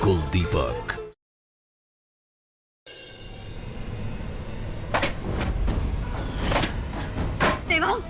कुलदीपक। देवांग,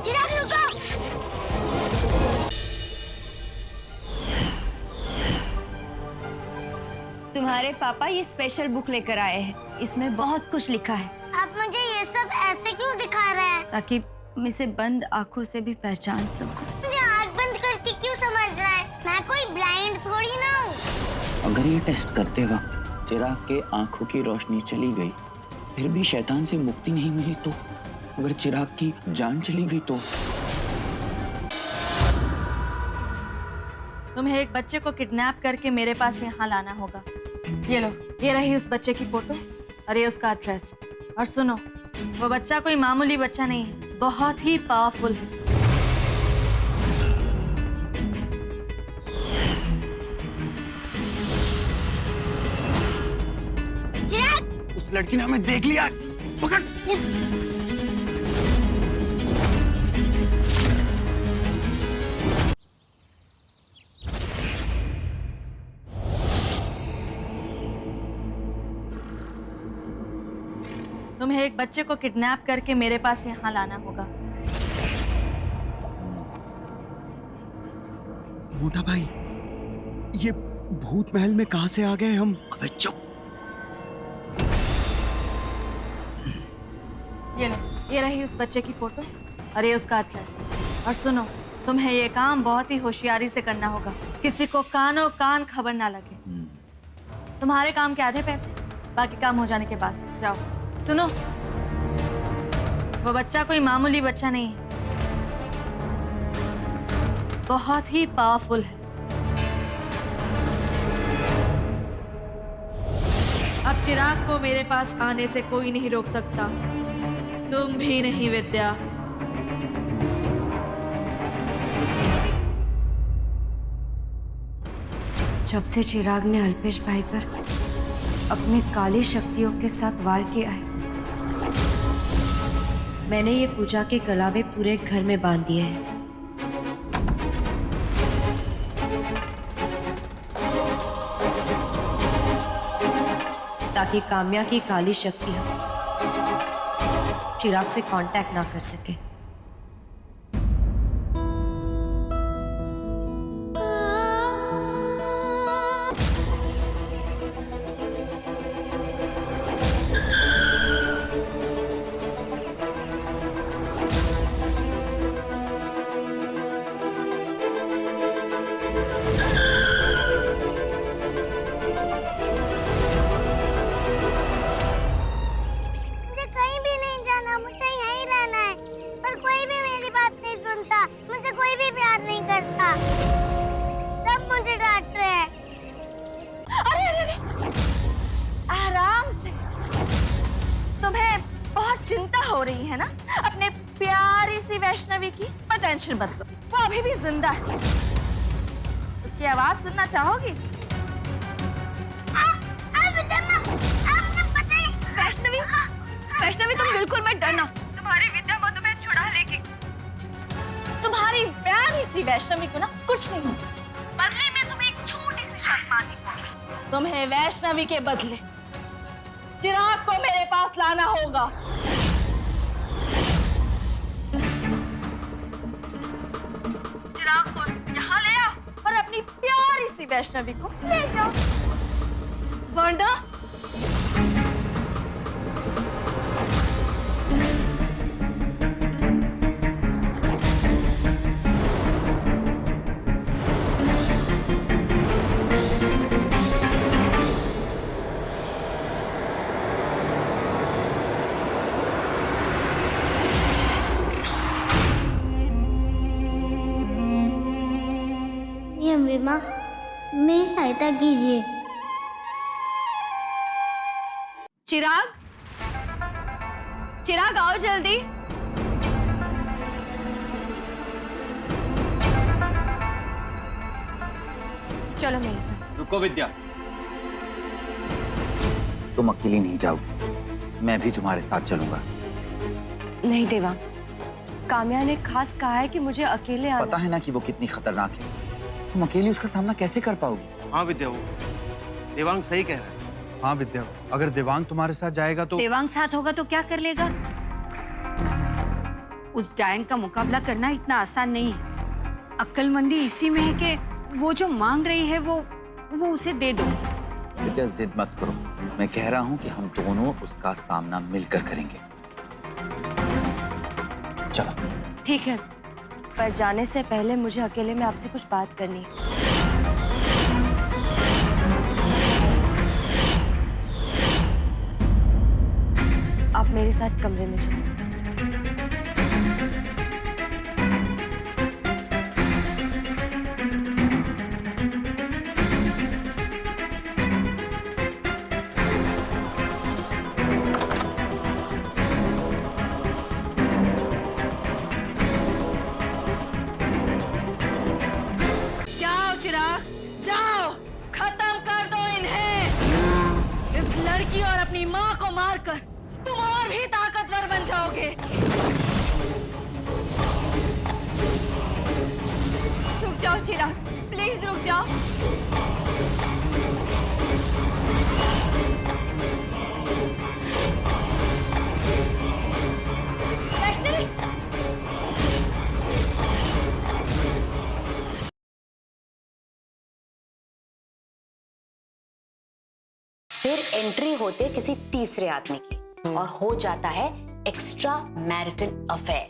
चिराग रुको। तुम्हारे पापा ये स्पेशल बुक लेकर आए हैं। इसमें बहुत कुछ लिखा है। आप मुझे ये सब ऐसे क्यों दिखा रहे हैं? ताकि तुम इसे बंद आंखों से भी पहचान सको। मुझे आँख बंद करके क्यों समझ रहा है? मैं कोई ब्लाइंड थोड़ी ना हूँ। अगर ये टेस्ट करते वक्त चिराग के आंखों की रोशनी चली गई, फिर भी शैतान से मुक्ति नहीं मिली तो? अगर चिराग की जान चली गई तो? तुम्हें एक बच्चे को किडनैप करके मेरे पास यहाँ लाना होगा। ये लो, ये रही उस बच्चे की फोटो और ये उसका एड्रेस। और सुनो, वो बच्चा कोई मामूली बच्चा नहीं है, बहुत ही पावरफुल है। चिराग, उस लड़की ने हमें देख लिया। पकड़। तुम्हें एक बच्चे को किडनैप करके मेरे पास यहाँ लाना होगा। मोटा भाई, ये भूत महल में कहां से आ गए हम? अबे चुप। ये लो, ये रही उस बच्चे की फोटो और ये उसका एड्रेस। और सुनो, तुम्हें ये काम बहुत ही होशियारी से करना होगा। किसी को कानों कान खबर ना लगे। तुम्हारे काम के आधे पैसे, बाकी काम हो जाने के बाद। जाओ। सुनो, वो बच्चा कोई मामूली बच्चा नहीं है, बहुत ही पावरफुल है। अब चिराग को मेरे पास आने से कोई नहीं रोक सकता, तुम भी नहीं विद्या। जब से चिराग ने अल्पेश भाई पर अपने काली शक्तियों के साथ वार किया है, मैंने ये पूजा के कलावे पूरे घर में बांध दिए हैं। ताकि काम्या की काली शक्ति चिराग से कांटेक्ट ना कर सके। चिंता हो रही है ना अपने प्यारी सी वैष्णवी की, पर टेंशन मत लो, वो अभी भी जिंदा है। उसकी आवाज सुनना चाहोगी? वैष्णवी, वैष्णवी तुम बिल्कुल मत डरना, तुम्हारी विद्या मधुमेह छुड़ा लेगी। तुम्हारी प्यारी सी वैष्णवी को ना कुछ नहीं होगा। बदले में तुम्हें एक छोटी सी शर्त माननी होगी। तुम्हें वैष्णवी के बदले चिराग को मेरे पास लाना होगा। चिराग को यहाँ ले आओ और अपनी प्यारी सी वैष्णवी को ले जाओ, वरना माँ, मेरी सहायता कीजिए। चिराग, चिराग आओ जल्दी। चलो मेरे साथ। रुको विद्या, तुम अकेली नहीं जाओगी, मैं भी तुम्हारे साथ चलूंगा। नहीं देवांग, काम्या ने खास कहा है कि मुझे अकेले आना। पता है ना कि वो कितनी खतरनाक है, तुम अकेली उसका सामना कैसे कर पाओगी? हाँ विद्या, वो देवांग सही कह रहा है। हाँ विद्या, अगर देवांग तुम्हारे साथ जाएगा तो देवांग साथ होगा तो क्या कर लेगा? उस डायन का मुकाबला करना इतना आसान नहीं है। अक्लमंदी इसी में है कि वो जो मांग रही है वो उसे दे दो। विद्या जिद मत करो, मैं कह रहा हूँ कि हम दोनों उसका सामना मिलकर करेंगे। चलो। ठीक है, पर जाने से पहले मुझे अकेले में आपसे कुछ बात करनी है। आप मेरे साथ कमरे में चलें। जाओ चिराग, जाओ, खत्म कर दो इन्हें। इस लड़की और अपनी माँ को मारकर तुम और भी ताकतवर बन जाओगे। रुक जाओ चिराग, प्लीज रुक जाओ। वैष्णवी, फिर एंट्री होते किसी तीसरे आदमी की और हो जाता है एक्स्ट्रा मैरिटल अफेयर।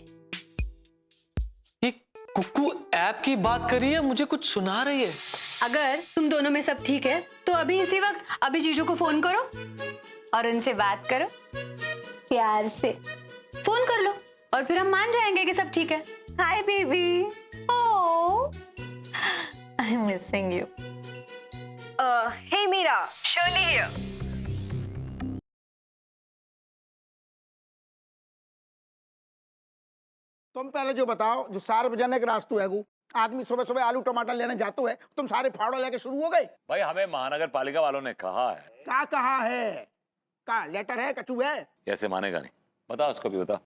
ये कुक्कू ऐप की बात कर रही है, मुझे कुछ सुना रही है। अगर तुम दोनों में सब ठीक है तो अभी इसी वक्त अभी जीजू को फोन करो और उनसे बात करो प्यार से। फोन कर लो और फिर हम मान जाएंगे कि सब ठीक है। Hi baby, oh I am missing you. Hey Meera, Shirley here. तुम पहले जो बताओ, जो सार्वजनिक रास्तू है वो आदमी सुबह सुबह आलू टमाटर लेने जाते है, तुम सारे फावड़ा लेके शुरू हो गए। भाई हमें महानगर पालिका वालों ने कहा है। क्या कहा है? का लेटर है, कचू है? ऐसे मानेगा नहीं, बता उसको भी बता।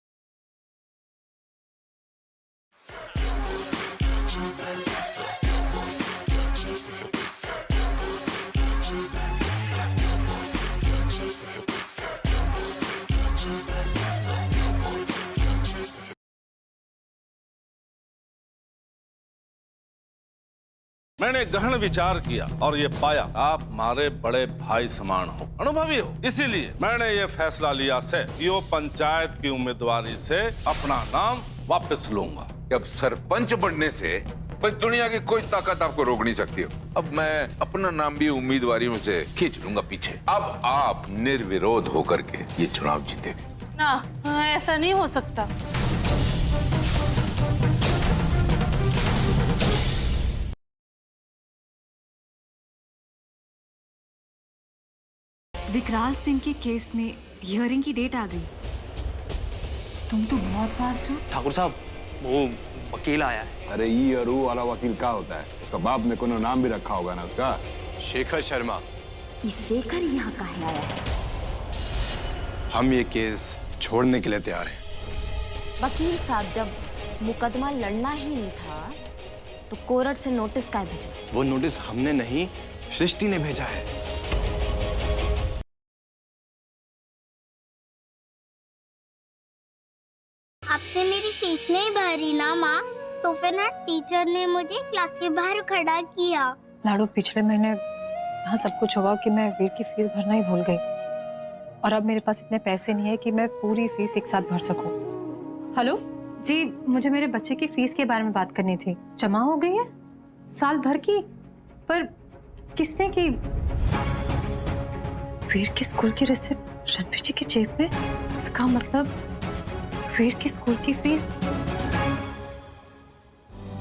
मैंने गहन विचार किया और ये पाया आप हमारे बड़े भाई समान हो, अनुभवी हो। इसीलिए मैंने ये फैसला लिया से कि वो पंचायत की उम्मीदवारी से अपना नाम वापस लूंगा। अब सरपंच बनने से पर दुनिया की कोई ताकत आपको रोक नहीं सकती हो। अब मैं अपना नाम भी उम्मीदवारी में से खींच लूंगा पीछे। अब आप निर्विरोध होकर के ये चुनाव जीतेंगे। ना, ऐसा नहीं हो सकता। विकराल सिंह के केस में हियरिंग की डेट आ गई। तुम तो बहुत फास्ट हो। ठाकुर साहब, वो वकील आया है। अरे ये अरू वाला वकील क्या होता है? उसका बाप ने कोनो नाम भी रखा होगा ना उसका, शेखर शर्मा। शेखर यहाँ काहे आया है? हम ये केस छोड़ने के लिए तैयार हैं। वकील साहब, जब मुकदमा लड़ना ही नहीं था तो कोर्ट से नोटिस काहे भेजा? वो नोटिस हमने नहीं, सृष्टि ने भेजा है। आपने मेरी फीस नहीं भरी ना माँ, तो फिर ना टीचर ने मुझे क्लास के बाहर खड़ा किया। लाडू, पिछले महीने यहाँ सब कुछ हुआ कि मैं वीर की फीस भरना ही भूल गई और अब मेरे पास इतने पैसे नहीं है कि मैं पूरी फीस एक साथ भर सकूं। हेलो जी, मुझे मेरे बच्चे की फीस के बारे में बात करनी थी। जमा हो गई है साल भर की, पर किसने की? वीर की स्कूल की रिसिप्ट रणवीर जी की जेब में। इसका मतलब वीर की स्कूल की फीस।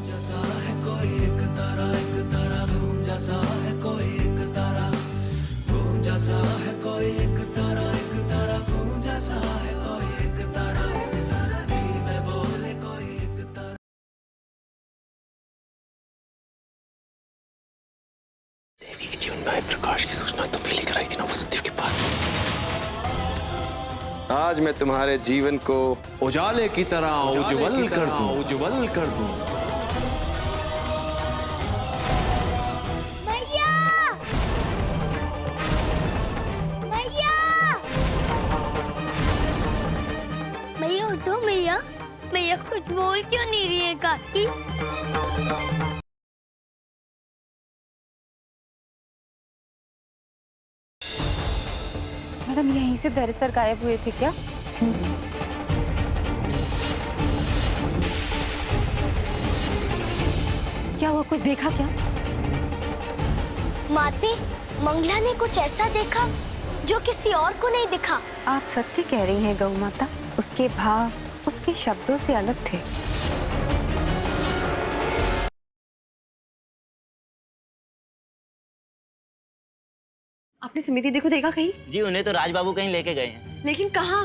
जैसा है कोई एक तारा जीवन में आए प्रकाश की सूचना तो भी लेकर आई थी ना वसुदेव के पास। आज मैं तुम्हारे जीवन को उजाले की तरह उज्जवल कर दूं, उज्जवल कर दूं। मैया उठो मैया, मैया कुछ बोल क्यों नहीं रही है काकी? मैडम यहीं से दरअसल गायब हुए थे क्या? क्या हुआ, कुछ देखा क्या? माते, मंगला ने कुछ ऐसा देखा जो किसी और को नहीं दिखा। आप सत्य कह रही हैं गौ माता, उसके भाव उसके शब्दों से अलग थे। आपने समिति देखो देखा कहीं? जी उन्हें तो राज बाबू कहीं लेके गए हैं। लेकिन कहाँ?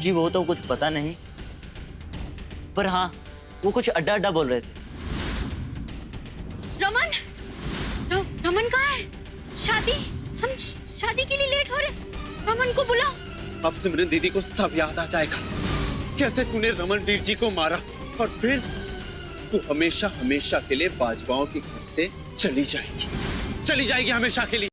जी वो तो कुछ पता नहीं, पर हाँ वो कुछ अड्डा अड्डा बोल रहे थे। रमन, रमन कहाँ है? शादी, हम शादी के लिए लेट हो रहे। रमन को बुलाओ। अब सिमरन दीदी को सब याद आ जाएगा कैसे तूने रमनवीर जी को मारा, और फिर तू हमेशा हमेशा के लिए बाजवाओं के घर से चली जाएगी हमेशा के लिए।